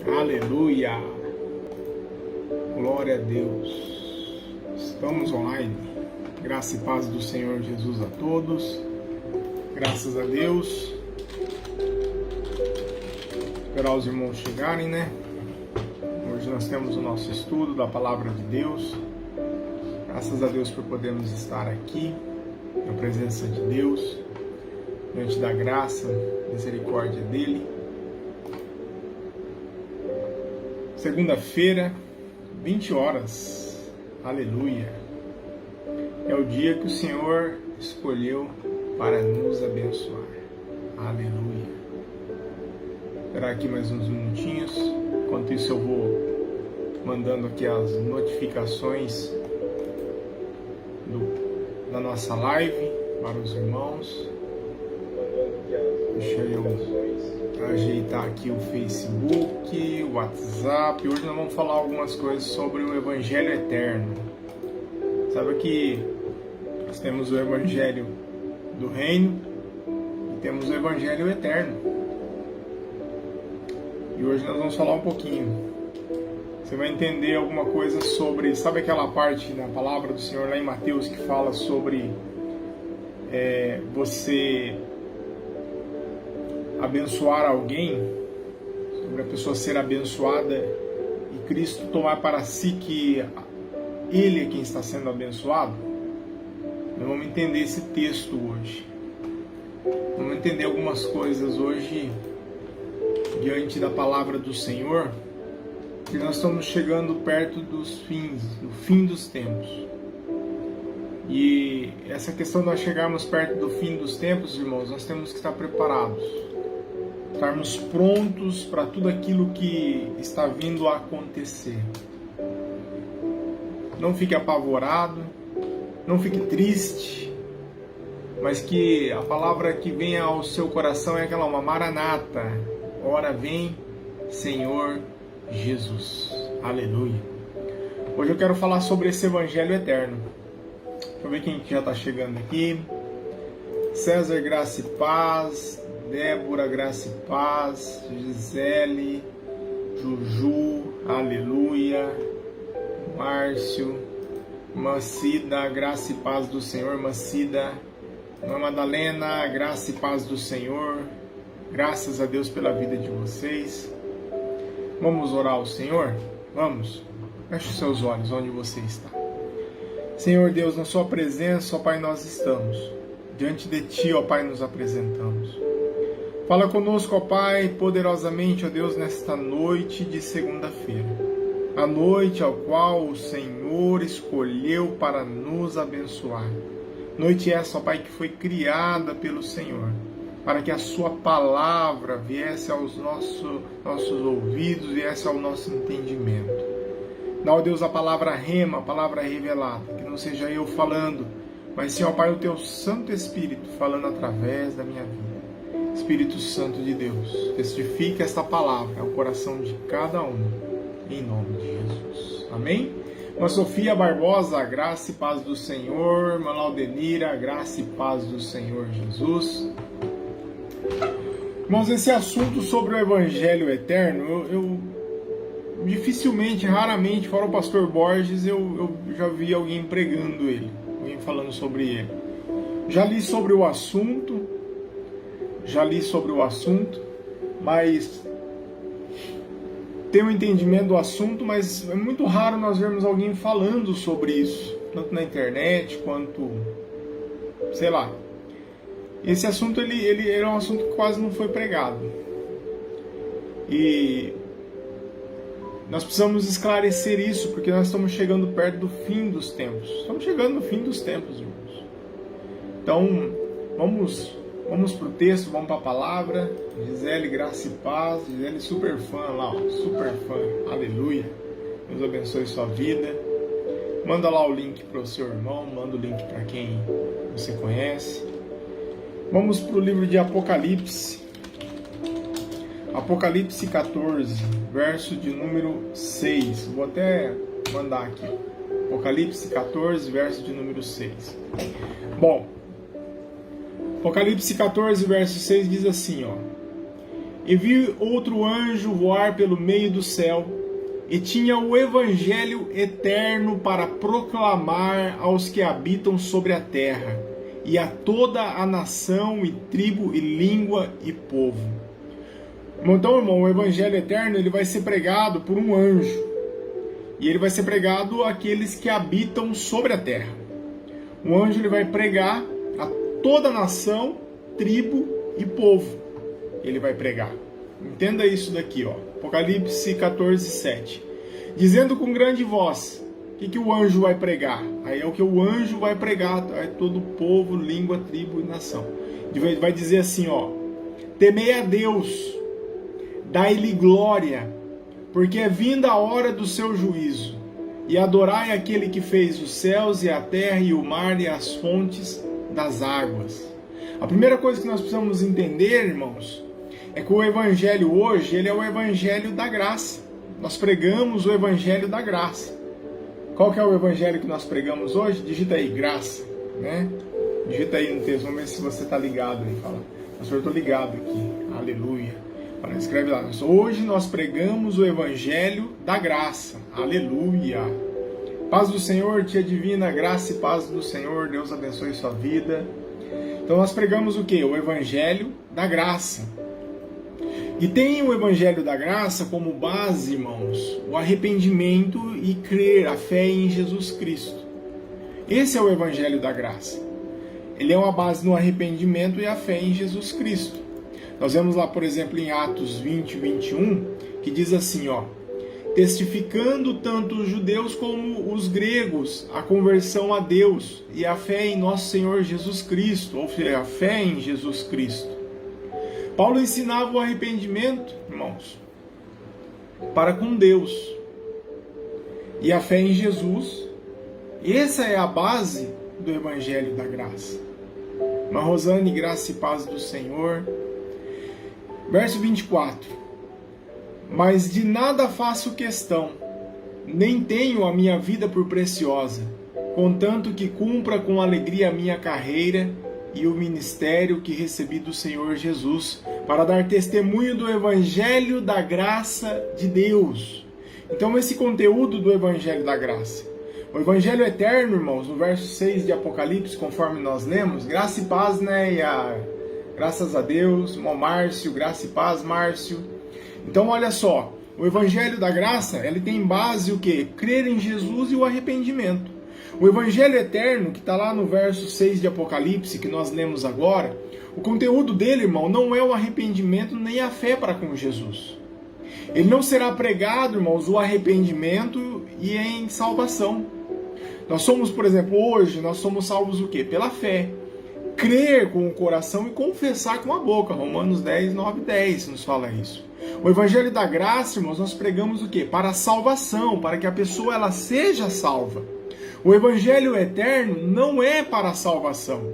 Aleluia! Glória a Deus! Estamos online. Graça e paz do Senhor Jesus a todos. Graças a Deus. Esperar os irmãos chegarem, né? Hoje nós temos o nosso estudo da Palavra de Deus. Graças a Deus por podermos estar aqui, na presença de Deus, diante da graça, misericórdia dEle. Segunda-feira, 20 horas, aleluia, é o dia que o Senhor escolheu para nos abençoar, aleluia. Esperar aqui mais uns minutinhos, enquanto isso eu vou mandando aqui as notificações da nossa live para os irmãos. Deixa eu ajeitar aqui o Facebook, o WhatsApp. Hoje nós vamos falar algumas coisas sobre o Evangelho Eterno. Sabe que nós temos o Evangelho do Reino e temos o Evangelho Eterno. E hoje nós vamos falar um pouquinho. Você vai entender alguma coisa sobre... Sabe aquela parte na Palavra do Senhor lá em Mateus que fala sobre você abençoar alguém, sobre a pessoa ser abençoada e Cristo tomar para si que Ele é quem está sendo abençoado? Nós vamos entender esse texto hoje. Vamos entender algumas coisas hoje diante da palavra do Senhor, que nós estamos chegando perto do fim dos tempos. E essa questão de nós chegarmos perto do fim dos tempos, irmãos, nós temos que estar preparados. Estarmos prontos para tudo aquilo que está vindo a acontecer. Não fique apavorado, não fique triste, mas que a palavra que venha ao seu coração é aquela, uma maranata. Ora vem, Senhor Jesus. Aleluia. Hoje eu quero falar sobre esse Evangelho Eterno. Deixa eu ver quem já está chegando aqui. César, graça e paz. Débora, graça e paz. Gisele, Juju, aleluia. Márcio, Mancida, graça e paz do Senhor. Mancida, Irmã Madalena, graça e paz do Senhor. Graças a Deus pela vida de vocês. Vamos orar ao Senhor? Vamos. Feche os seus olhos onde você está. Senhor Deus, na sua presença, ó Pai, nós estamos. Diante de Ti, ó Pai, nos apresentamos. Fala conosco, ó Pai, poderosamente, ó Deus, nesta noite de segunda-feira. A noite ao qual o Senhor escolheu para nos abençoar. Noite essa, ó Pai, que foi criada pelo Senhor, para que a sua palavra viesse aos nossos ouvidos, viesse ao nosso entendimento. Dá, ó Deus, a palavra rema, a palavra revelada, que não seja eu falando, mas sim, ó Pai, o Teu Santo Espírito falando através da minha vida. Espírito Santo de Deus, testifica esta palavra ao coração de cada um, em nome de Jesus. Amém? Irmã Sofia Barbosa, graça e paz do Senhor. Irmã Laudenira, graça e paz do Senhor Jesus. Irmãos, esse assunto sobre o Evangelho Eterno, eu dificilmente, raramente, fora o pastor Borges, eu já vi alguém pregando ele, alguém falando sobre ele. Já li sobre o assunto, mas tenho um entendimento do assunto, mas é muito raro nós vermos alguém falando sobre isso, tanto na internet quanto, sei lá. Esse assunto ele é um assunto que quase não foi pregado. E nós precisamos esclarecer isso, porque nós estamos chegando perto do fim dos tempos. Estamos chegando no fim dos tempos, irmãos. Então, vamos para o texto, vamos para a palavra. Gisele, graça e paz. Gisele, super fã lá, ó, super fã. Aleluia. Deus abençoe sua vida. Manda lá o link para o seu irmão, manda o link para quem você conhece. Vamos para o livro de Apocalipse. Apocalipse 14, verso de número 6. Vou até mandar aqui. Apocalipse 14, verso de número 6. Bom, Apocalipse 14, verso 6 diz assim, ó: E vi outro anjo voar pelo meio do céu, e tinha o evangelho eterno para proclamar aos que habitam sobre a terra, e a toda a nação, e tribo, e língua, e povo. Então, irmão, o evangelho eterno ele vai ser pregado por um anjo, e ele vai ser pregado àqueles que habitam sobre a terra. O anjo ele vai pregar a toda a nação, tribo e povo. Ele vai pregar. Entenda isso daqui, ó. Apocalipse 14, 7. Dizendo com grande voz, o que o anjo vai pregar? Aí é o que o anjo vai pregar a todo povo, língua, tribo e nação. Ele vai dizer assim, ó. Temei a Deus, dai-lhe glória, porque é vinda a hora do seu juízo. E adorai aquele que fez os céus e a terra e o mar e as fontes das águas. A primeira coisa que nós precisamos entender, irmãos, é que o evangelho hoje, ele é o evangelho da graça. Nós pregamos o evangelho da graça. Qual que é o evangelho que nós pregamos hoje? Digita aí, graça, né? Digita aí no texto, vamos ver se você está ligado aí. Fala, pastor, eu estou ligado aqui, aleluia. Olha, escreve lá, hoje nós pregamos o evangelho da graça, aleluia. Paz do Senhor, tia divina, graça e paz do Senhor, Deus abençoe sua vida. Então nós pregamos o que? O evangelho da graça. E tem o evangelho da graça como base, irmãos, o arrependimento e crer, a fé em Jesus Cristo. Esse é o evangelho da graça. Ele é uma base no arrependimento e a fé em Jesus Cristo. Nós vemos lá, por exemplo, em Atos 20, 21, que diz assim, ó, testificando tanto os judeus como os gregos a conversão a Deus e a fé em nosso Senhor Jesus Cristo, ou seja, a fé em Jesus Cristo. Paulo ensinava o arrependimento, irmãos, para com Deus e a fé em Jesus. Essa é a base do Evangelho da Graça. Uma Rosane, graça e paz do Senhor. Verso 24. Mas de nada faço questão, nem tenho a minha vida por preciosa, contanto que cumpra com alegria a minha carreira e o ministério que recebi do Senhor Jesus, para dar testemunho do Evangelho da graça de Deus. Então esse conteúdo do Evangelho da graça. O Evangelho eterno, irmãos, no verso 6 de Apocalipse, conforme nós lemos, graça e paz, né? Graças a Deus, irmão Márcio, graça e paz, Márcio. Então olha só, o Evangelho da graça, ele tem base o quê? Crer em Jesus e o arrependimento. O Evangelho eterno, que está lá no verso 6 de Apocalipse, que nós lemos agora, o conteúdo dele, irmão, não é o arrependimento nem a fé para com Jesus. Ele não será pregado, irmãos, o arrependimento e em salvação. Nós somos, por exemplo, hoje, nós somos salvos o quê? Pela fé. Crer com o coração e confessar com a boca. Romanos 10, 9, 10 nos fala isso. O Evangelho da Graça, irmãos, nós pregamos o quê? Para a salvação, para que a pessoa ela seja salva. O Evangelho eterno não é para a salvação.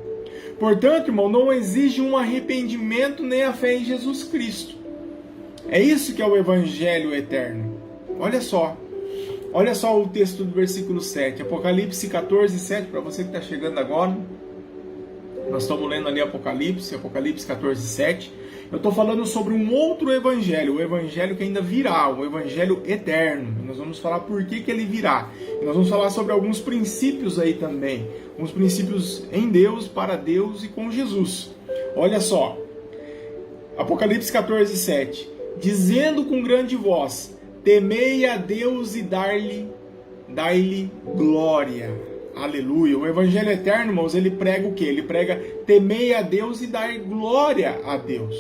Portanto, irmão, não exige um arrependimento nem a fé em Jesus Cristo. É isso que é o Evangelho eterno. Olha só o texto do versículo 7. Apocalipse 14, 7, para você que está chegando agora. Nós estamos lendo ali Apocalipse 14, 7. Eu estou falando sobre um outro evangelho, o evangelho que ainda virá, o evangelho eterno. E nós vamos falar por que ele virá. E nós vamos falar sobre alguns princípios aí também. Uns princípios em Deus, para Deus e com Jesus. Olha só. Apocalipse 14, 7. Dizendo com grande voz, temei a Deus e dai-lhe glória. Aleluia. O Evangelho eterno, irmãos, ele prega o quê? Ele prega temei a Deus e dar glória a Deus.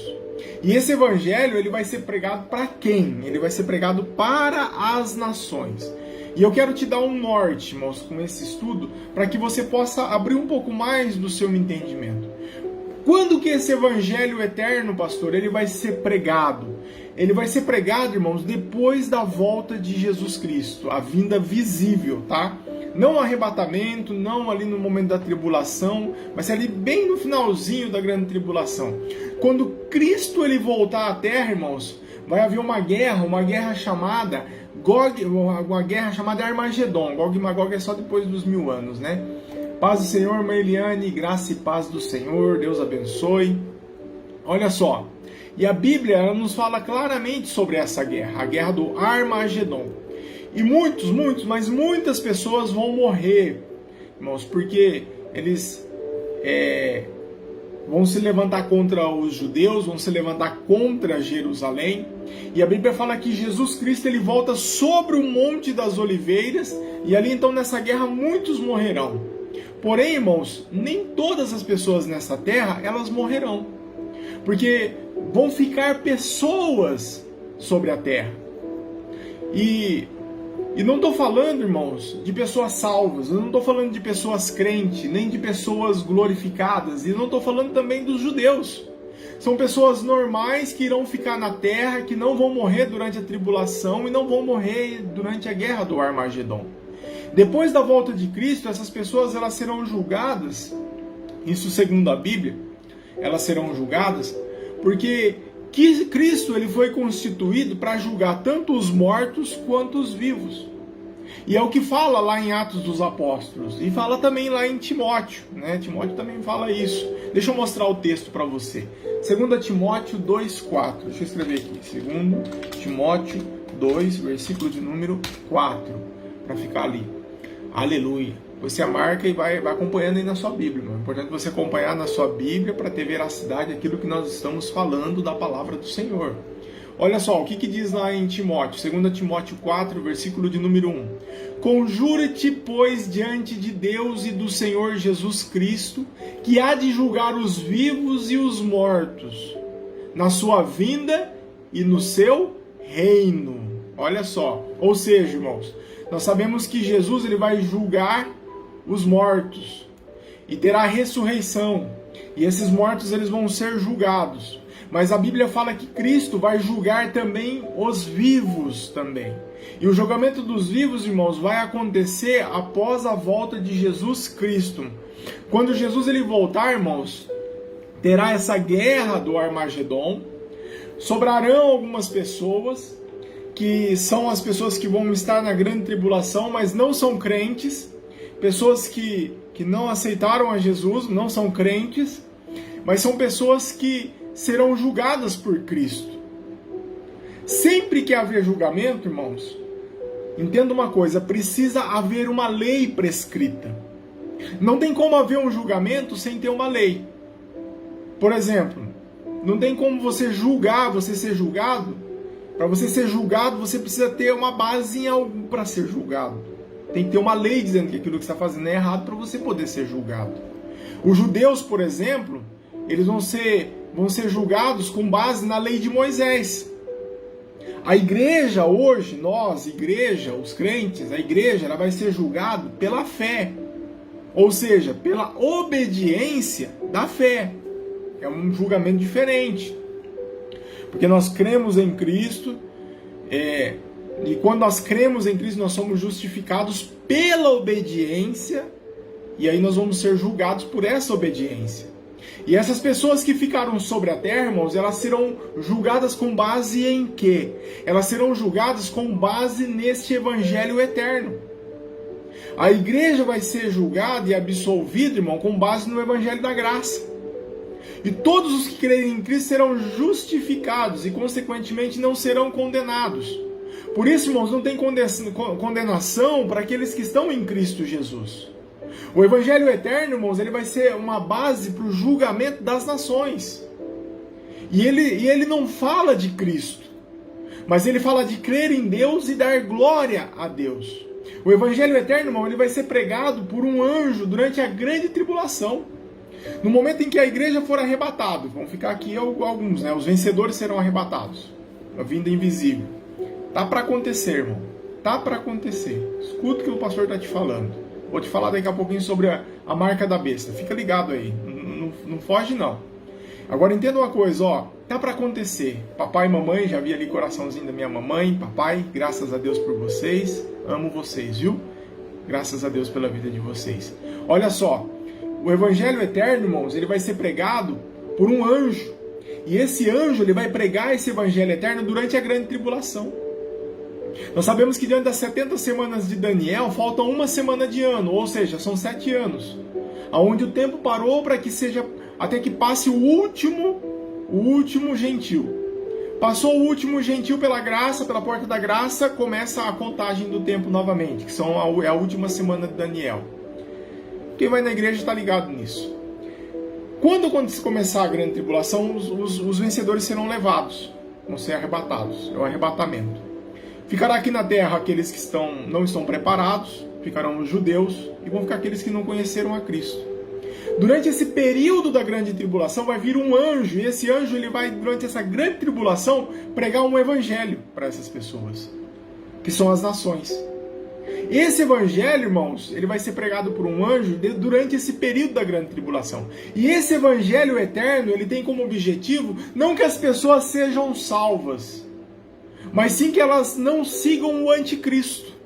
E esse Evangelho, ele vai ser pregado para quem? Ele vai ser pregado para as nações. E eu quero te dar um norte, irmãos, com esse estudo, para que você possa abrir um pouco mais do seu entendimento. Quando que esse Evangelho eterno, pastor, ele vai ser pregado? Ele vai ser pregado, irmãos, depois da volta de Jesus Cristo, a vinda visível, tá? Não o arrebatamento, não ali no momento da tribulação, mas ali bem no finalzinho da grande tribulação. Quando Cristo ele voltar à terra, irmãos, vai haver uma guerra chamada uma guerra chamada Armagedon. Gog e Magog é só depois dos 1000 anos, né? Paz do Senhor, irmã Eliane, graça e paz do Senhor, Deus abençoe. Olha só, E a Bíblia ela nos fala claramente sobre essa guerra, a guerra do Armagedon. E mas muitas pessoas vão morrer, irmãos, porque eles vão se levantar contra os judeus, vão se levantar contra Jerusalém. E a Bíblia fala que Jesus Cristo ele volta sobre o Monte das Oliveiras, e ali então nessa guerra muitos morrerão. Porém, irmãos, nem todas as pessoas nessa terra elas morrerão, porque vão ficar pessoas sobre a terra. E não estou falando, irmãos, de pessoas salvas, eu não estou falando de pessoas crentes, nem de pessoas glorificadas, e não estou falando também dos judeus. São pessoas normais que irão ficar na terra, que não vão morrer durante a tribulação e não vão morrer durante a guerra do Armagedon. Depois da volta de Cristo, essas pessoas elas serão julgadas, isso segundo a Bíblia, elas serão julgadas, porque Cristo ele foi constituído para julgar tanto os mortos quanto os vivos. E é o que fala lá em Atos dos Apóstolos. E fala também lá em Timóteo. Né? Timóteo também fala isso. Deixa eu mostrar o texto para você. 2 Timóteo 2,4. Deixa eu escrever aqui. 2 Timóteo 2, versículo de número 4. Para ficar ali. Aleluia. Você marca e vai acompanhando aí na sua Bíblia. É importante você acompanhar na sua Bíblia para ter veracidade aquilo que nós estamos falando da palavra do Senhor. Olha só, o que diz lá em Timóteo? 2 Timóteo 4, versículo de número 1. Conjura-te, pois, diante de Deus e do Senhor Jesus Cristo, que há de julgar os vivos e os mortos, na sua vinda e no seu reino. Olha só, ou seja, irmãos, nós sabemos que Jesus ele vai julgar os mortos e terá ressurreição, e esses mortos eles vão ser julgados. Mas a Bíblia fala que Cristo vai julgar também os vivos também. E o julgamento dos vivos, irmãos, vai acontecer após a volta de Jesus Cristo. Quando Jesus ele voltar, irmãos, terá essa guerra do Armagedon. Sobrarão algumas pessoas, que são as pessoas que vão estar na grande tribulação, mas não são crentes. Pessoas que não aceitaram a Jesus, não são crentes, mas são pessoas que serão julgadas por Cristo. Sempre que haver julgamento, irmãos, entenda uma coisa, precisa haver uma lei prescrita. Não tem como haver um julgamento sem ter uma lei. Por exemplo, não tem como você julgar, você ser julgado. Para você ser julgado, você precisa ter uma base em algo para ser julgado. Tem que ter uma lei dizendo que aquilo que você está fazendo é errado para você poder ser julgado. Os judeus, por exemplo, eles vão ser julgados com base na lei de Moisés. A igreja hoje, nós, igreja, os crentes, a igreja, ela vai ser julgada pela fé. Ou seja, pela obediência da fé. É um julgamento diferente. Porque nós cremos em Cristo, e quando nós cremos em Cristo, nós somos justificados pela obediência, e aí nós vamos ser julgados por essa obediência. E essas pessoas que ficaram sobre a terra, irmãos, elas serão julgadas com base em quê? Elas serão julgadas com base neste evangelho eterno. A igreja vai ser julgada e absolvida, irmão, com base no evangelho da graça. E todos os que crerem em Cristo serão justificados e, consequentemente, não serão condenados. Por isso, irmãos, não tem condenação para aqueles que estão em Cristo Jesus. O Evangelho Eterno, irmãos, ele vai ser uma base para o julgamento das nações. E ele não fala de Cristo, mas ele fala de crer em Deus e dar glória a Deus. O Evangelho Eterno, irmão, ele vai ser pregado por um anjo durante a grande tribulação. No momento em que a igreja for arrebatada, vão ficar aqui alguns, né? Os vencedores serão arrebatados. A vinda invisível. Tá para acontecer, irmão. Tá para acontecer. Escuta o que o pastor está te falando. Vou te falar daqui a pouquinho sobre a marca da besta. Fica ligado aí. Não foge, não. Agora entenda uma coisa, ó. Tá para acontecer. Papai e mamãe, já vi ali o coraçãozinho da minha mamãe. Papai, graças a Deus por vocês. Amo vocês, viu? Graças a Deus pela vida de vocês. Olha só. O Evangelho Eterno, irmãos, ele vai ser pregado por um anjo. E esse anjo, ele vai pregar esse Evangelho Eterno durante a grande tribulação. Nós sabemos que diante das 70 semanas de Daniel, falta uma semana de ano, ou seja, são 7 anos. Onde o tempo parou para que seja, até que passe o último o último gentil. Passou o último gentil pela graça, pela porta da graça, começa a contagem do tempo novamente, que é a última semana de Daniel. Quem vai na igreja está ligado nisso. Quando começar a grande tribulação, os vencedores serão levados, vão ser arrebatados, é o arrebatamento. Ficará aqui na terra aqueles que não estão preparados, ficarão os judeus, e vão ficar aqueles que não conheceram a Cristo. Durante esse período da grande tribulação vai vir um anjo, e esse anjo ele vai, durante essa grande tribulação, pregar um evangelho para essas pessoas, que são as nações. Esse evangelho, irmãos, ele vai ser pregado por um anjo durante esse período da grande tribulação. E esse evangelho eterno, ele tem como objetivo não que as pessoas sejam salvas, mas sim que elas não sigam o anticristo.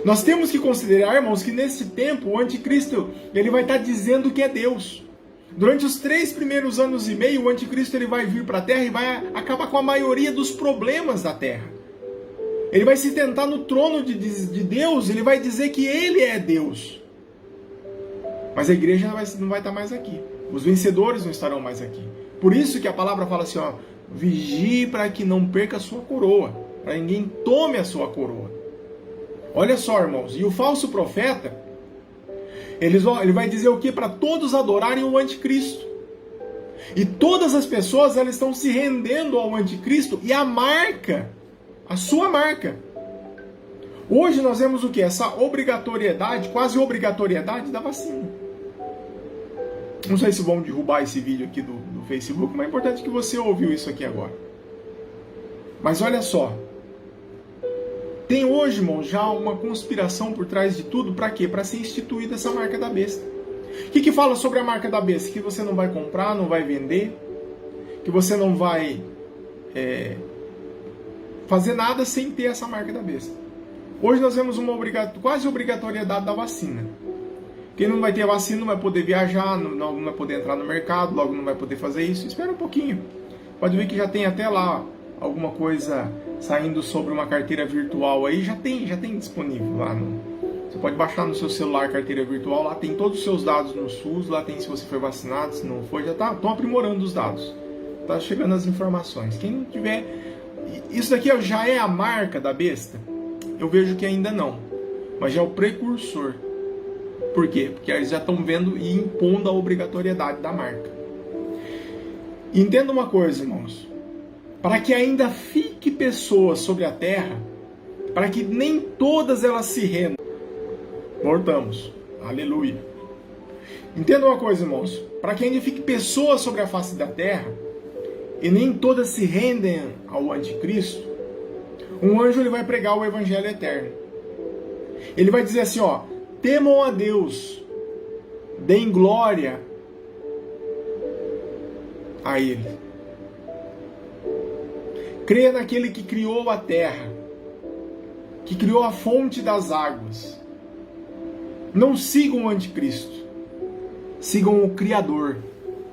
Nós temos que considerar, irmãos, que nesse tempo o anticristo ele vai estar dizendo que é Deus. Durante os 3 primeiros anos e meio, o anticristo ele vai vir para a terra e vai acabar com a maioria dos problemas da terra. Ele vai se tentar no trono de Deus, ele vai dizer que ele é Deus. Mas a igreja não vai estar mais aqui. Os vencedores não estarão mais aqui. Por isso que a palavra fala assim, ó, vigie para que não perca a sua coroa, para ninguém tome a sua coroa. Olha só, irmãos, e o falso profeta, ele vai dizer o que? Para todos adorarem o anticristo. E todas as pessoas elas estão se rendendo ao anticristo e a sua marca. Hoje nós vemos o que? Essa obrigatoriedade, quase obrigatoriedade da vacina. Não sei se vão derrubar esse vídeo aqui do Facebook, mas é importante que você ouviu isso aqui agora. Mas olha só. Tem hoje, irmão, já uma conspiração por trás de tudo. Para quê? Para ser instituída essa marca da besta. O que fala sobre a marca da besta? Que você não vai comprar, não vai vender, que você não vai fazer nada sem ter essa marca da besta. Hoje nós vemos uma quase obrigatoriedade da vacina. Quem não vai ter vacina não vai poder viajar, não vai poder entrar no mercado, logo não vai poder fazer isso. Espera um pouquinho. Pode ver que já tem até lá alguma coisa saindo sobre uma carteira virtual aí, já tem disponível lá. Você pode baixar no seu celular a carteira virtual, lá tem todos os seus dados no SUS, lá tem se você foi vacinado, se não foi, já estão aprimorando os dados. Está chegando as informações. Quem não tiver... Isso daqui já é a marca da besta? Eu vejo que ainda não, mas já é o precursor. Por quê? Porque eles já estão vendo e impondo a obrigatoriedade da marca. Entenda uma coisa, irmãos. Para que ainda fique pessoas sobre a terra, para que nem todas elas se rendam. Voltamos. Aleluia. Entenda uma coisa, irmãos. Para que ainda fique pessoas sobre a face da terra, e nem todas se rendem ao anticristo, um anjo ele vai pregar o evangelho eterno. Ele vai dizer assim, ó, temam a Deus, deem glória a Ele. Creia naquele que criou a terra, que criou a fonte das águas. Não sigam o anticristo, sigam o Criador.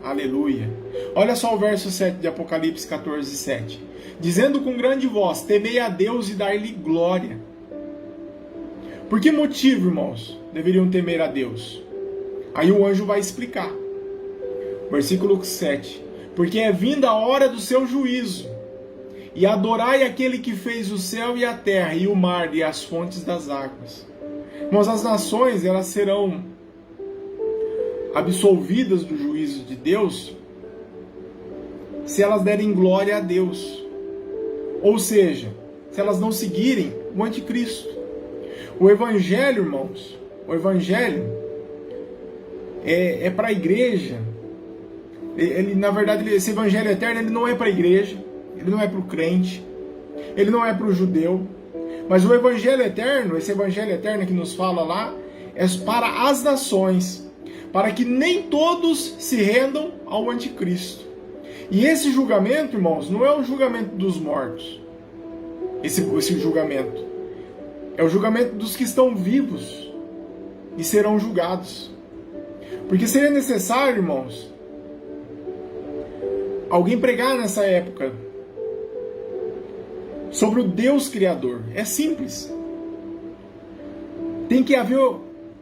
Aleluia. Olha só o verso 7 de Apocalipse 14, 7. Dizendo com grande voz, temei a Deus e dar-lhe glória. Por que motivo, irmãos, deveriam temer a Deus? Aí o anjo vai explicar. Versículo 7. Porque é vinda a hora do seu juízo. E adorai aquele que fez o céu e a terra, e o mar e as fontes das águas. Mas as nações, elas serão absolvidas do juízo de Deus se elas derem glória a Deus. Ou seja, se elas não seguirem o anticristo. O evangelho, irmãos, o evangelho é para a igreja. Na verdade, esse evangelho eterno ele não é para a igreja. Ele não é para o crente, ele não é para o judeu, mas o evangelho eterno, esse evangelho eterno que nos fala lá, é para as nações, para que nem todos se rendam ao anticristo. E esse julgamento, irmãos, não é o julgamento dos mortos, esse julgamento, é o julgamento dos que estão vivos e serão julgados. Porque seria necessário, irmãos, alguém pregar nessa época sobre o Deus Criador. É simples. Tem que haver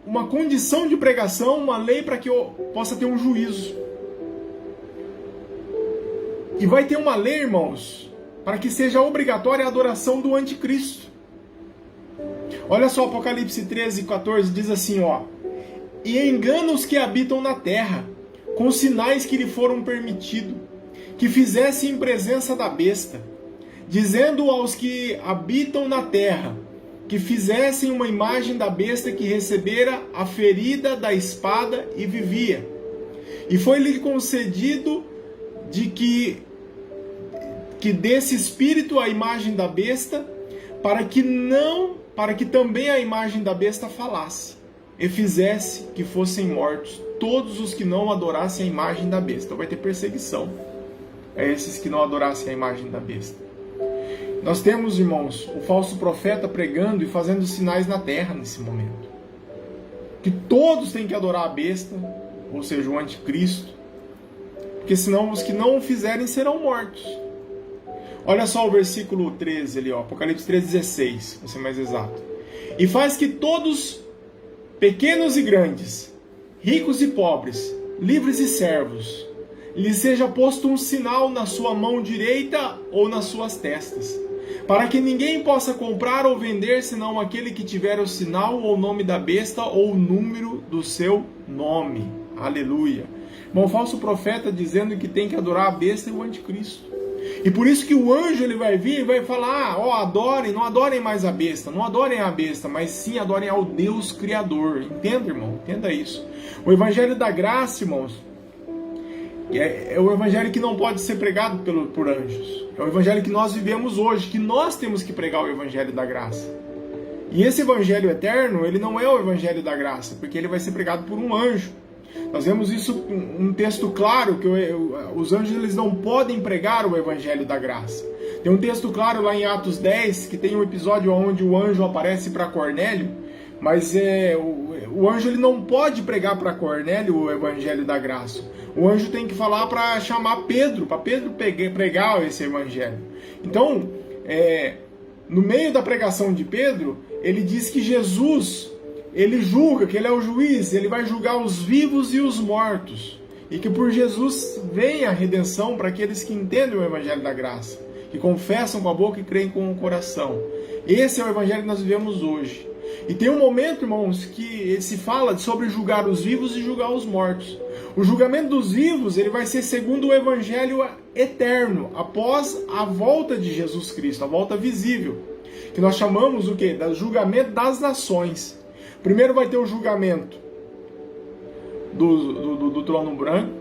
uma condição de pregação, uma lei para que eu possa ter um juízo. E vai ter uma lei, irmãos, para que seja obrigatória a adoração do anticristo. Olha só, Apocalipse 13, 14 diz assim, ó: e engana os que habitam na terra, com sinais que lhe foram permitidos, que fizessem em presença da besta, dizendo aos que habitam na terra, que fizessem uma imagem da besta que recebera a ferida da espada e vivia. E foi-lhe concedido de que desse espírito a imagem da besta, para que também a imagem da besta falasse, e fizesse que fossem mortos todos os que não adorassem a imagem da besta. Então vai ter perseguição a esses que não adorassem a imagem da besta. Nós temos, irmãos, o falso profeta pregando e fazendo sinais na terra nesse momento. Que todos têm que adorar a besta, ou seja, o anticristo, porque senão os que não o fizerem serão mortos. Olha só o versículo 13 ali, ó, Apocalipse 13, 16, para ser mais exato. E faz que todos, pequenos e grandes, ricos e pobres, livres e servos, lhe seja posto um sinal na sua mão direita ou nas suas testas, para que ninguém possa comprar ou vender senão aquele que tiver o sinal ou o nome da besta ou o número do seu nome. Aleluia. Bom, o falso profeta dizendo que tem que adorar a besta e o anticristo. E por isso que o anjo ele vai vir e vai falar, ó, adorem, não adorem mais a besta, não adorem a besta, mas sim adorem ao Deus Criador. Entenda, irmão? Entenda isso. O Evangelho da Graça, irmãos, é o Evangelho que não pode ser pregado por anjos. É o Evangelho que nós vivemos hoje, que nós temos que pregar o Evangelho da Graça. E esse Evangelho eterno, ele não é o Evangelho da Graça, porque ele vai ser pregado por um anjo. Nós vemos isso, um texto claro, que os anjos eles não podem pregar o Evangelho da Graça. Tem um texto claro lá em Atos 10, que tem um episódio onde o anjo aparece para Cornélio, mas o anjo ele não pode pregar para Cornélio o Evangelho da Graça. O anjo tem que falar para chamar Pedro, para Pedro pregar esse Evangelho. Então, no meio da pregação de Pedro, ele diz que Jesus, ele julga, que ele é o juiz, ele vai julgar os vivos e os mortos. E que por Jesus vem a redenção para aqueles que entendem o Evangelho da Graça, que confessam com a boca e creem com o coração. Esse é o Evangelho que nós vivemos hoje. E tem um momento, irmãos, que se fala sobre julgar os vivos e julgar os mortos. O julgamento dos vivos ele vai ser segundo o Evangelho eterno, após a volta de Jesus Cristo, a volta visível, que nós chamamos o quê? Do julgamento das nações. Primeiro vai ter o julgamento do trono branco.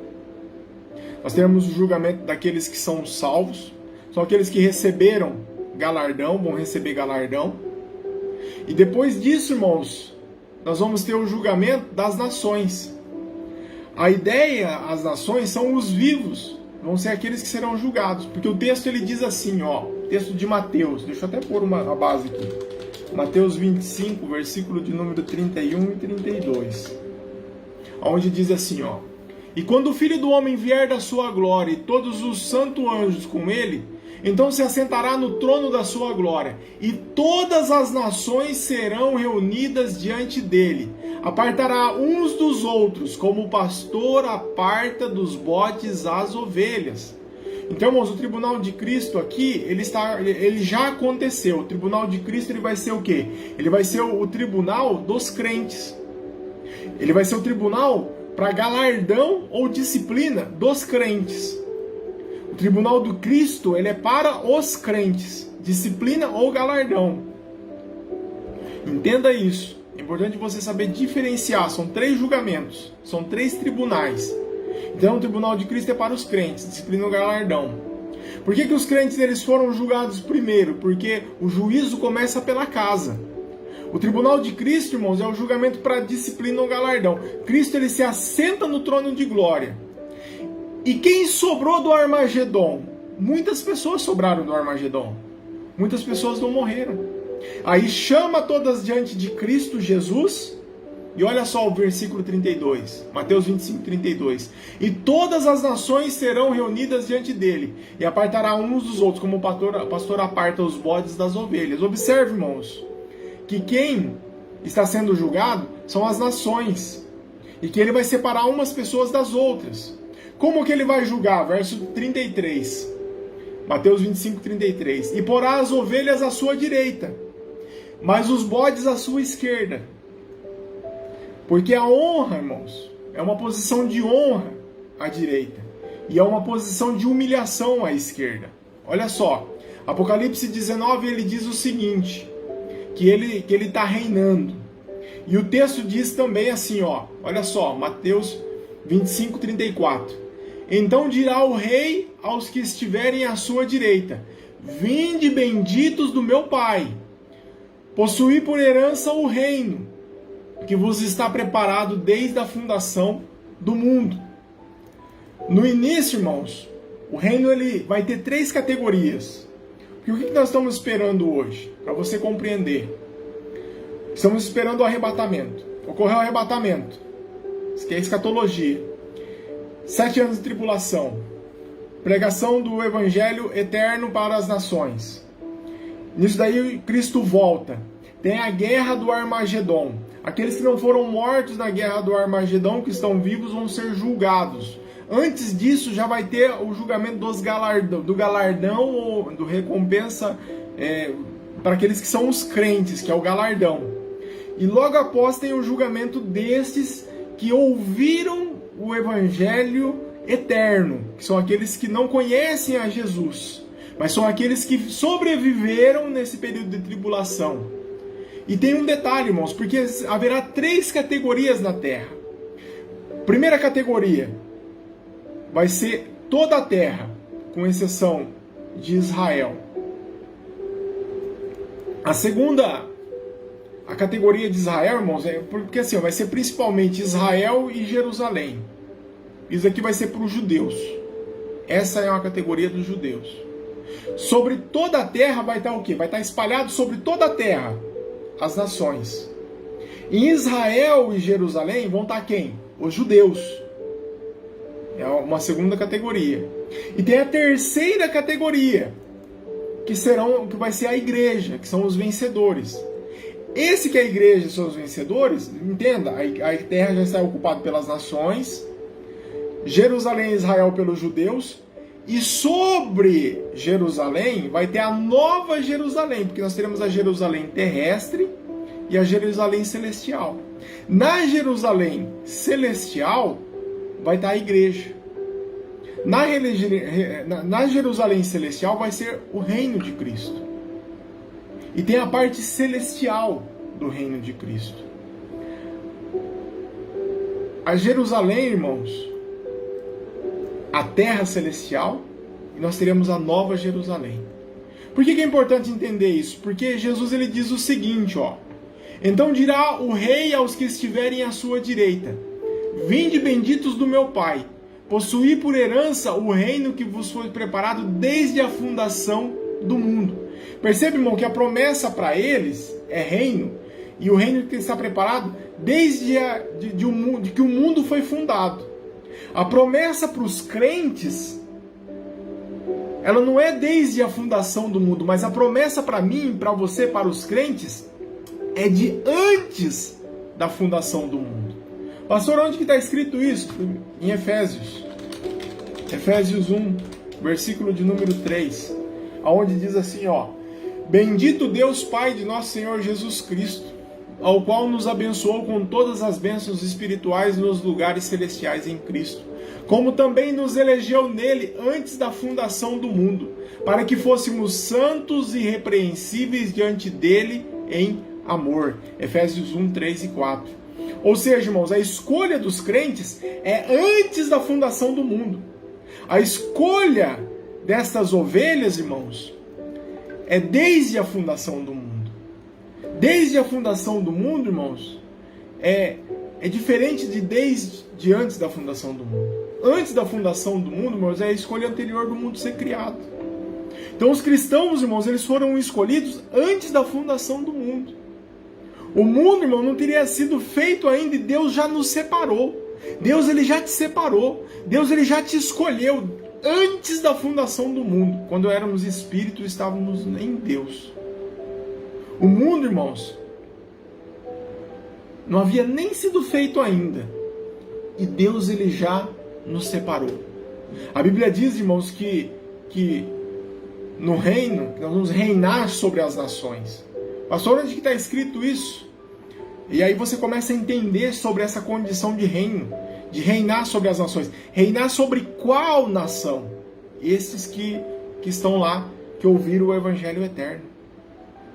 Nós teremos o julgamento daqueles que são salvos, são aqueles que receberam galardão, vão receber galardão. E depois disso, irmãos, nós vamos ter o julgamento das nações. A ideia, as nações, são os vivos, vão ser aqueles que serão julgados. Porque o texto ele diz assim, ó, texto de Mateus, deixa eu até pôr a base aqui. Mateus 25, versículo de número 31 e 32. Onde diz assim, ó: e quando o Filho do Homem vier da sua glória e todos os santos anjos com ele, então se assentará no trono da sua glória, e todas as nações serão reunidas diante dele. Apartará uns dos outros, como o pastor aparta dos bodes as ovelhas. Então, irmãos, o tribunal de Cristo aqui, ele já aconteceu. O tribunal de Cristo ele vai ser o quê? Ele vai ser o tribunal dos crentes. Ele vai ser o tribunal para galardão ou disciplina dos crentes. O tribunal do Cristo, ele é para os crentes, disciplina ou galardão. Entenda isso. É importante você saber diferenciar. São 3 julgamentos, são 3 tribunais. Então o tribunal de Cristo é para os crentes, disciplina ou galardão. Por que os crentes eles foram julgados primeiro? Porque o juízo começa pela casa. O tribunal de Cristo, irmãos, é o julgamento para disciplina ou galardão. Cristo ele se assenta no trono de glória. E quem sobrou do Armagedon? Muitas pessoas sobraram do Armagedon. Muitas pessoas não morreram. Aí chama todas diante de Cristo Jesus. E olha só o versículo 32. Mateus 25, 32. E todas as nações serão reunidas diante dele. E apartará uns dos outros, como o pastor aparta os bodes das ovelhas. Observe, irmãos, que quem está sendo julgado são as nações. E que ele vai separar umas pessoas das outras. Como que ele vai julgar? Verso 33. Mateus 25, 33. E porá as ovelhas à sua direita, mas os bodes à sua esquerda. Porque a honra, irmãos, é uma posição de honra à direita. E é uma posição de humilhação à esquerda. Olha só, Apocalipse 19, ele diz o seguinte, que ele está reinando. E o texto diz também assim, ó, olha só, Mateus 25, 34. Então dirá o rei aos que estiverem à sua direita: vinde benditos do meu Pai, possuí por herança o reino, que vos está preparado desde a fundação do mundo. No início, irmãos, o reino ele vai ter 3 categorias. E o que nós estamos esperando hoje? Para você compreender. Estamos esperando o arrebatamento. Ocorreu o arrebatamento. Isso que é escatologia. 7 anos de tribulação. Pregação do evangelho eterno para as nações. Nisso daí Cristo volta. Tem a guerra do Armagedon. Aqueles que não foram mortos na guerra do Armagedon, que estão vivos, vão ser julgados. Antes disso já vai ter o julgamento do galardão ou do recompensa para aqueles que são os crentes, que é o galardão. E logo após tem o julgamento destes que ouviram o evangelho eterno, que são aqueles que não conhecem a Jesus, mas são aqueles que sobreviveram nesse período de tribulação. E tem um detalhe, irmãos, porque haverá 3 categorias na terra. Primeira categoria vai ser toda a terra, com exceção de Israel. A segunda, a categoria de Israel, irmãos, porque assim, vai ser principalmente Israel e Jerusalém. Isso aqui vai ser para os judeus. Essa é uma categoria dos judeus. Sobre toda a terra vai estar o quê? Vai estar espalhado sobre toda a terra as nações. Em Israel e Jerusalém vão estar quem? Os judeus. É uma segunda categoria. E tem a terceira categoria, que vai ser a igreja, que são os vencedores. Esse que é a igreja são os vencedores, entenda, a terra já está ocupada pelas nações, Jerusalém e Israel pelos judeus, e sobre Jerusalém vai ter a nova Jerusalém, porque nós teremos a Jerusalém terrestre e a Jerusalém celestial. Na Jerusalém celestial vai estar a igreja. Na Jerusalém celestial vai ser o reino de Cristo. E tem a parte celestial do reino de Cristo. A Jerusalém, irmãos, a terra celestial, e nós teremos a nova Jerusalém. Por que é importante entender isso? Porque Jesus ele diz o seguinte, ó: então dirá o rei aos que estiverem à sua direita: vinde benditos do meu Pai, possuí por herança o reino que vos foi preparado desde a fundação do mundo. Percebe, irmão, que a promessa para eles é reino, e o reino que está preparado desde que o mundo foi fundado. A promessa para os crentes, ela não é desde a fundação do mundo, mas a promessa para mim, para você, para os crentes, é de antes da fundação do mundo. Pastor, onde que está escrito isso? Em Efésios. Efésios 1, versículo de número 3, onde diz assim, ó: bendito Deus Pai de nosso Senhor Jesus Cristo, ao qual nos abençoou com todas as bênçãos espirituais nos lugares celestiais em Cristo, como também nos elegeu nele antes da fundação do mundo, para que fôssemos santos e irrepreensíveis diante dele em amor. Efésios 1, 3 e 4. Ou seja, irmãos, a escolha dos crentes é antes da fundação do mundo. A escolha destas ovelhas, irmãos, é desde a fundação do mundo. Desde a fundação do mundo, irmãos, é diferente de antes da fundação do mundo. Antes da fundação do mundo, irmãos, é a escolha anterior do mundo ser criado. Então os cristãos, irmãos, eles foram escolhidos antes da fundação do mundo. O mundo, irmão, não teria sido feito ainda e Deus já nos separou. Deus ele já te separou. Deus ele já te escolheu antes da fundação do mundo. Quando éramos espíritos, estávamos em Deus. O mundo, irmãos, não havia nem sido feito ainda. E Deus ele já nos separou. A Bíblia diz, irmãos, que no reino, nós vamos reinar sobre as nações. Pastor, onde que está escrito isso? E aí você começa a entender sobre essa condição de reino, de reinar sobre as nações. Reinar sobre qual nação? Esses que estão lá, que ouviram o Evangelho eterno.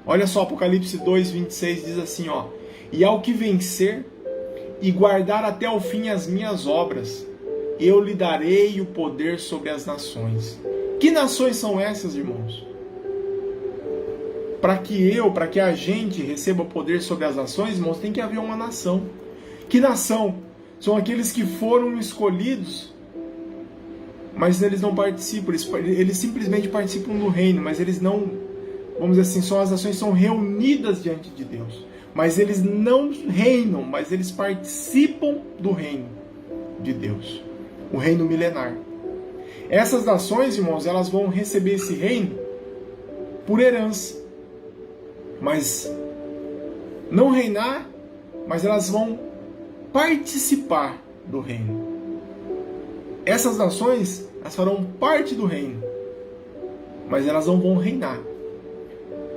Olha só, Apocalipse 2, 26 diz assim, ó: e ao que vencer e guardar até o fim as minhas obras, eu lhe darei o poder sobre as nações. Que nações são essas, irmãos? Para que a gente receba poder sobre as nações, irmãos, tem que haver uma nação. Que nação? São aqueles que foram escolhidos, mas eles não participam, eles simplesmente participam do reino, mas eles não, vamos dizer assim, as nações são reunidas diante de Deus, mas eles não reinam, mas eles participam do reino de Deus, o reino milenar. Essas nações, irmãos, elas vão receber esse reino por herança, mas não reinar, mas elas vão participar do reino. Essas nações, elas farão parte do reino, mas elas não vão reinar.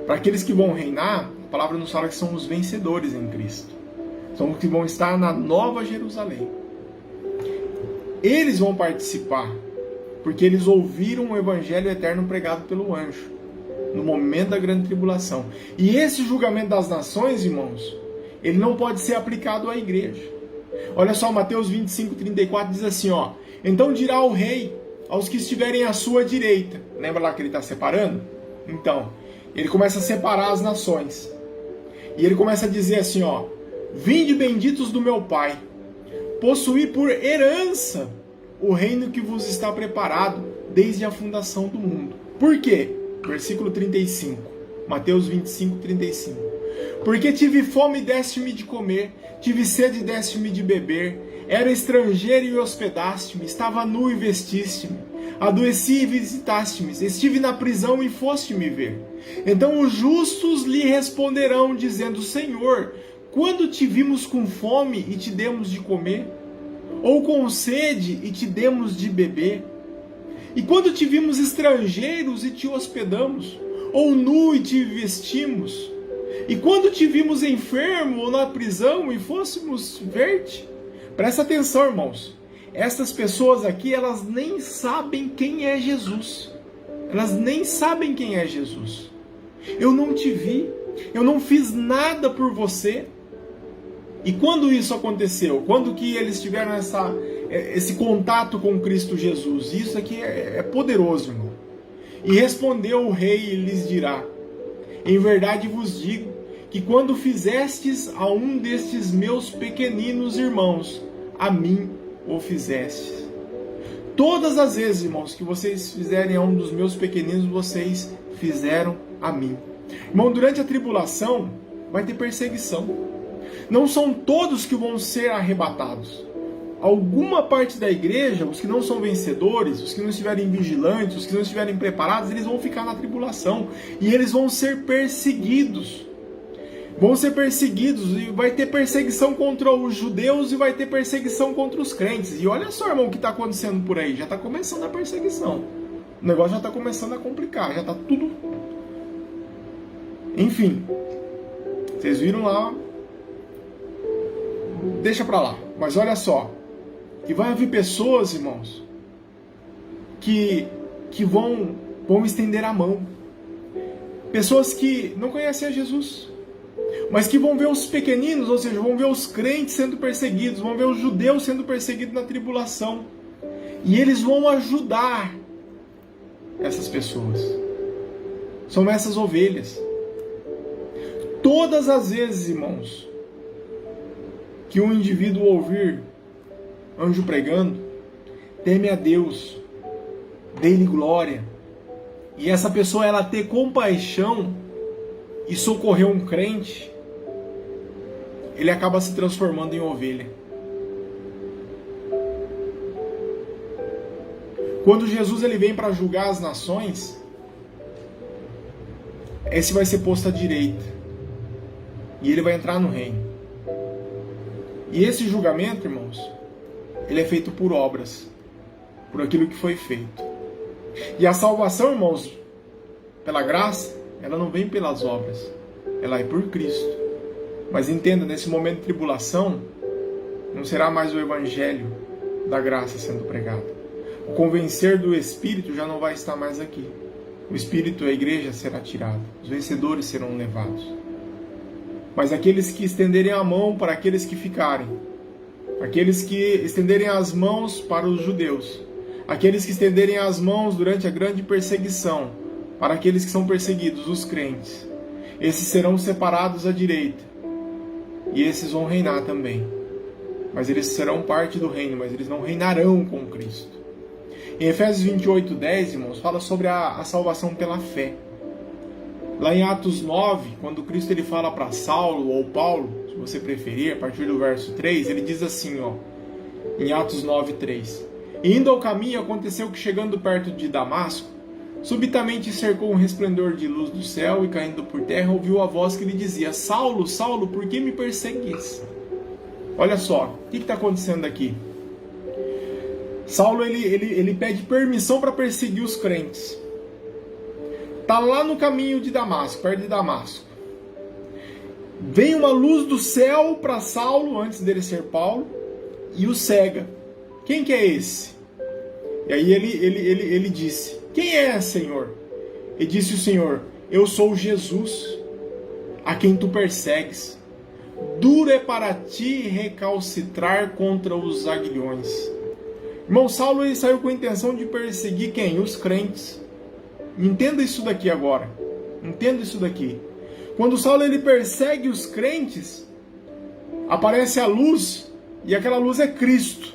Para aqueles que vão reinar, a palavra nos fala que são os vencedores em Cristo. São os que vão estar na Nova Jerusalém. Eles vão participar, porque eles ouviram o Evangelho eterno pregado pelo anjo, no momento da grande tribulação. E esse julgamento das nações, irmãos, ele não pode ser aplicado à igreja. Olha só, Mateus 25, 34 diz assim, ó: então dirá o rei aos que estiverem à sua direita. Lembra lá que ele está separando? Então, ele começa a separar as nações. E ele começa a dizer assim, ó: vinde benditos do meu Pai, possuí por herança o reino que vos está preparado desde a fundação do mundo. Por quê? Versículo 35, Mateus 25, 35. Porque tive fome e deste-me de comer, tive sede e deste-me de beber, era estrangeiro e hospedaste-me, estava nu e vestiste-me, adoeci e visitaste-me, estive na prisão e foste-me ver. Então os justos lhe responderão, dizendo: Senhor, quando te vimos com fome e te demos de comer? Ou com sede e te demos de beber? E quando te vimos estrangeiros e te hospedamos? Ou nu e te vestimos? E quando te vimos enfermo ou na prisão e fôssemos ver-te? Presta atenção, irmãos. Essas pessoas aqui, elas nem sabem quem é Jesus. Elas nem sabem quem é Jesus. Eu não te vi. Eu não fiz nada por você. E quando isso aconteceu? Quando que eles tiveram esse contato com Cristo Jesus? Isso aqui é poderoso, irmão. E respondeu o rei e lhes dirá: em verdade vos digo, que quando fizestes a um destes meus pequeninos irmãos, a mim o fizestes. Todas as vezes, irmãos, que vocês fizerem a um dos meus pequeninos, vocês fizeram a mim. Irmão, durante a tribulação, vai ter perseguição. Não são todos que vão ser arrebatados. Alguma parte da igreja, os que não são vencedores, os que não estiverem vigilantes, os que não estiverem preparados, eles vão ficar na tribulação. E eles vão ser perseguidos. Vão ser perseguidos, e vai ter perseguição contra os judeus e vai ter perseguição contra os crentes. E olha só, irmão, o que está acontecendo por aí. Já está começando a perseguição. O negócio já está começando a complicar. Já está tudo... Enfim. Vocês viram lá. Deixa pra lá. Mas olha só. E vai haver pessoas, irmãos, que vão estender a mão. Pessoas que não conhecem a Jesus, mas que vão ver os pequeninos, ou seja, vão ver os crentes sendo perseguidos, vão ver os judeus sendo perseguidos na tribulação. E eles vão ajudar essas pessoas. São essas ovelhas. Todas as vezes, irmãos, que um indivíduo ouvir anjo pregando, teme a Deus, dê-lhe glória, e essa pessoa ela ter compaixão e socorrer um crente, ele acaba se transformando em ovelha. Quando Jesus ele vem para julgar as nações, esse vai ser posto à direita, e ele vai entrar no reino. E esse julgamento, irmãos, ele é feito por obras. por aquilo que foi feito. E a salvação, irmãos, pela graça, ela não vem pelas obras, ela é por Cristo. Mas entenda, nesse momento de tribulação, não será mais o evangelho da graça sendo pregado. O convencer do Espírito já não vai estar mais aqui. O Espírito, a igreja, será tirado. Os vencedores serão levados. Mas aqueles que estenderem a mão para aqueles que ficarem, aqueles que estenderem as mãos para os judeus, aqueles que estenderem as mãos durante a grande perseguição, para aqueles que são perseguidos, os crentes, esses serão separados à direita, e esses vão reinar também. Mas eles serão parte do reino, mas eles não reinarão com Cristo. Em Efésios 28:10, irmãos, fala sobre a salvação pela fé. Lá em Atos 9, quando Cristo ele fala para Saulo ou Paulo, se você preferir, a partir do verso 3, ele diz assim, em Atos 9:3: E indo ao caminho, aconteceu que, chegando perto de Damasco, subitamente cercou um resplendor de luz do céu, e caindo por terra, ouviu a voz que lhe dizia: Saulo, Saulo, por que me perseguis? Olha só, o que está acontecendo aqui? Saulo ele pede permissão para perseguir os crentes. Está lá no caminho de Damasco, perto de Damasco. Vem uma luz do céu para Saulo, antes dele ser Paulo, e o cega. Quem que é esse? E aí ele disse: Quem é, Senhor? E disse o Senhor: Eu sou Jesus, a quem tu persegues. Duro é para ti recalcitrar contra os aguilhões. Irmão, Saulo ele saiu com a intenção de perseguir quem? Os crentes. Entenda isso daqui agora. Entenda isso daqui. Quando Saulo ele persegue os crentes, aparece a luz, e aquela luz é Cristo.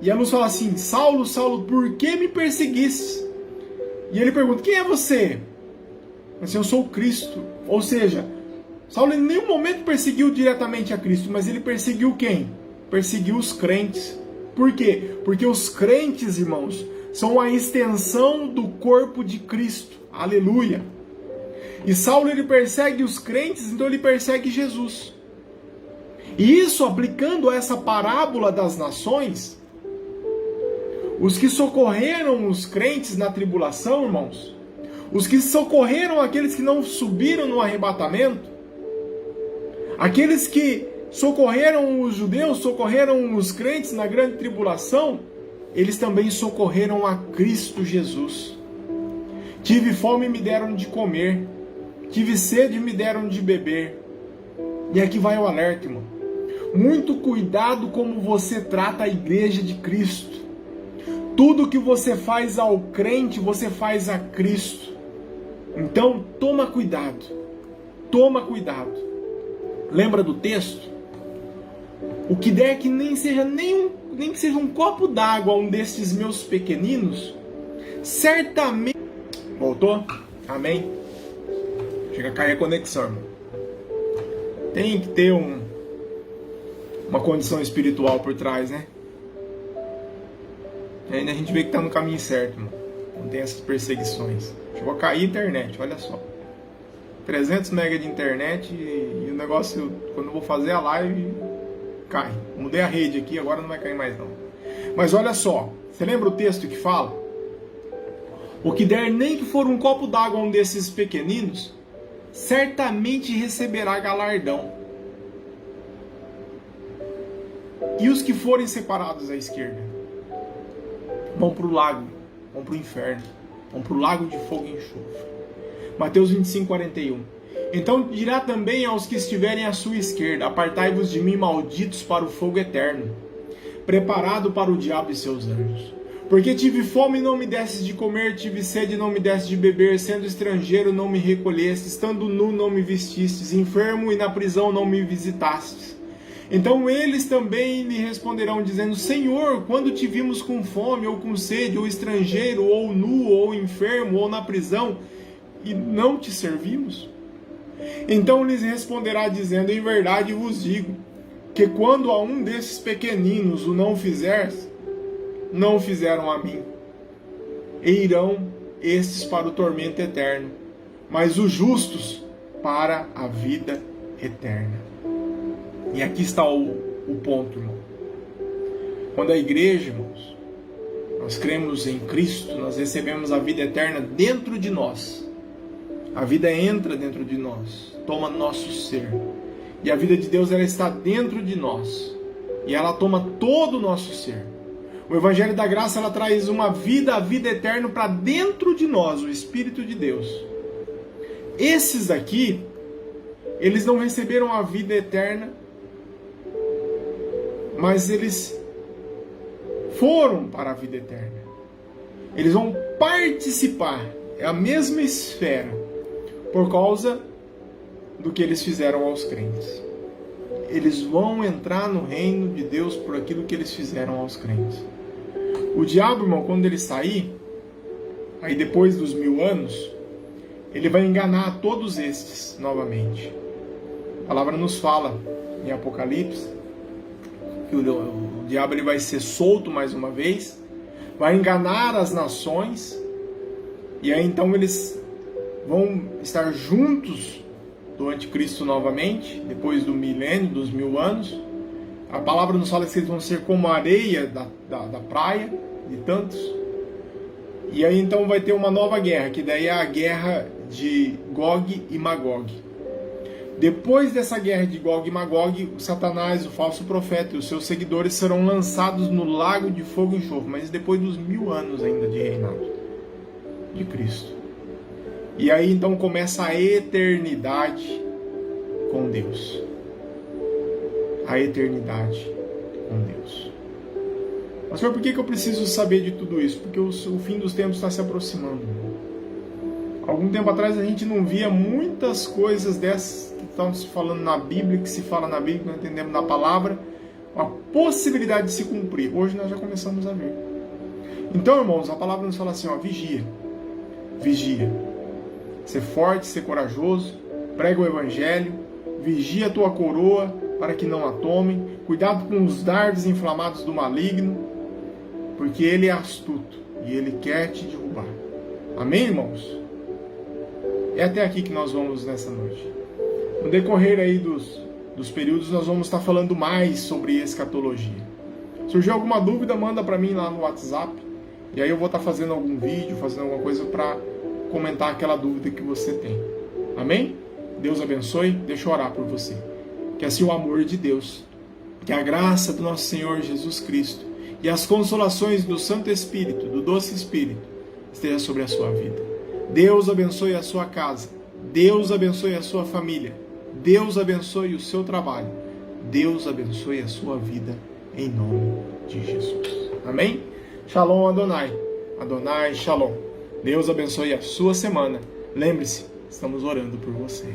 E a luz fala assim: Saulo, Saulo, por que me perseguiste? E ele pergunta: Quem é você? Assim, eu sou o Cristo. Ou seja, Saulo em nenhum momento perseguiu diretamente a Cristo, mas ele perseguiu quem? Perseguiu os crentes. Por quê? Porque os crentes, irmãos, são a extensão do corpo de Cristo. Aleluia! E Saulo ele persegue os crentes, então ele persegue Jesus. E isso, aplicando essa parábola das nações, os que socorreram os crentes na tribulação, irmãos, os que socorreram aqueles que não subiram no arrebatamento, aqueles que socorreram os judeus, socorreram os crentes na grande tribulação, eles também socorreram a Cristo Jesus. Tive fome e me deram de comer, tive sede e me deram de beber. E aqui vai o alerta, irmão. Muito cuidado como você trata a igreja de Cristo. Tudo que você faz ao crente, você faz a Cristo. Então, toma cuidado. Toma cuidado. Lembra do texto? O que der que nem que seja um copo d'água a um destes meus pequeninos, certamente... Voltou? Amém? Chega a cair a conexão, irmão. Tem que ter uma condição espiritual por trás, né? E ainda a gente vê que está no caminho certo, irmão. Não tem essas perseguições. Chegou a cair a internet, olha só. 300 MB de internet e o negócio, quando eu vou fazer a live, cai. Mudei a rede aqui, agora não vai cair mais não. Mas olha só, você lembra o texto que fala? O que der nem que for um copo d'água a um desses pequeninos, certamente receberá galardão. E os que forem separados à esquerda vão para o lago, vão para o inferno, vão para o lago de fogo e enxofre. Mateus 25:41. Então dirá também aos que estiverem à sua esquerda: Apartai-vos de mim, malditos, para o fogo eterno, preparado para o diabo e seus anjos. Porque tive fome e não me destes de comer, tive sede e não me destes de beber, sendo estrangeiro não me recolheste, estando nu não me vestistes, enfermo e na prisão não me visitastes. Então eles também lhe responderão, dizendo: Senhor, quando te vimos com fome, ou com sede, ou estrangeiro, ou nu, ou enfermo, ou na prisão, e não te servimos? Então lhes responderá, dizendo: Em verdade vos digo, que quando a um desses pequeninos o não fizeres, não fizeram a mim. E irão estes para o tormento eterno, mas os justos para a vida eterna. E aqui está o ponto, irmão. Quando a igreja, irmãos, nós cremos em Cristo, nós recebemos a vida eterna dentro de nós. A vida entra dentro de nós, toma nosso ser. E a vida de Deus, ela está dentro de nós. E ela toma todo o nosso ser. O Evangelho da Graça, ela traz uma vida, a vida eterna para dentro de nós, o Espírito de Deus. Esses daqui, eles não receberam a vida eterna, mas eles foram para a vida eterna. Eles vão participar, é a mesma esfera, por causa do que eles fizeram aos crentes. Eles vão entrar no reino de Deus por aquilo que eles fizeram aos crentes. O diabo, irmão, quando ele sair, aí depois dos 1000 anos, ele vai enganar todos estes novamente. A palavra nos fala em Apocalipse que o diabo ele vai ser solto mais uma vez, vai enganar as nações, e aí então eles vão estar juntos do anticristo novamente, depois do milênio, dos 1000 anos. A palavra nos fala que eles vão ser como a areia da praia, de tantos. E aí então vai ter uma nova guerra, que daí é a guerra de Gog e Magog. Depois dessa guerra de Gog e Magog, o Satanás, o falso profeta e os seus seguidores serão lançados no lago de fogo e enxofre, mas depois dos 1000 anos ainda de reinado de Cristo. E aí então começa a eternidade com Deus. A eternidade com Deus. Mas Senhor, por que eu preciso saber de tudo isso? Porque o fim dos tempos está se aproximando. Algum tempo atrás a gente não via muitas coisas dessas que estão se falando na Bíblia, que se fala na Bíblia, que nós entendemos na palavra, a possibilidade de se cumprir. Hoje nós já começamos a ver. Então, irmãos, a palavra nos fala assim, ó, vigia. Vigia. Ser forte, ser corajoso, prega o Evangelho, vigia a tua coroa para que não a tomem, cuidado com os dardos inflamados do maligno, porque ele é astuto e ele quer te derrubar. Amém, irmãos? É até aqui que nós vamos nessa noite. No decorrer aí dos períodos, nós vamos estar falando mais sobre escatologia. Surgiu alguma dúvida, manda para mim lá no WhatsApp, e aí eu vou estar fazendo algum vídeo, fazendo alguma coisa para comentar aquela dúvida que você tem. Amém? Deus abençoe. Deixa eu orar por você. Que assim o amor de Deus, que a graça do nosso Senhor Jesus Cristo e as consolações do Santo Espírito, do doce Espírito, esteja sobre a sua vida. Deus abençoe a sua casa. Deus abençoe a sua família. Deus abençoe o seu trabalho. Deus abençoe a sua vida, em nome de Jesus. Amém? Shalom Adonai. Adonai Shalom. Deus abençoe a sua semana. Lembre-se, estamos orando por você.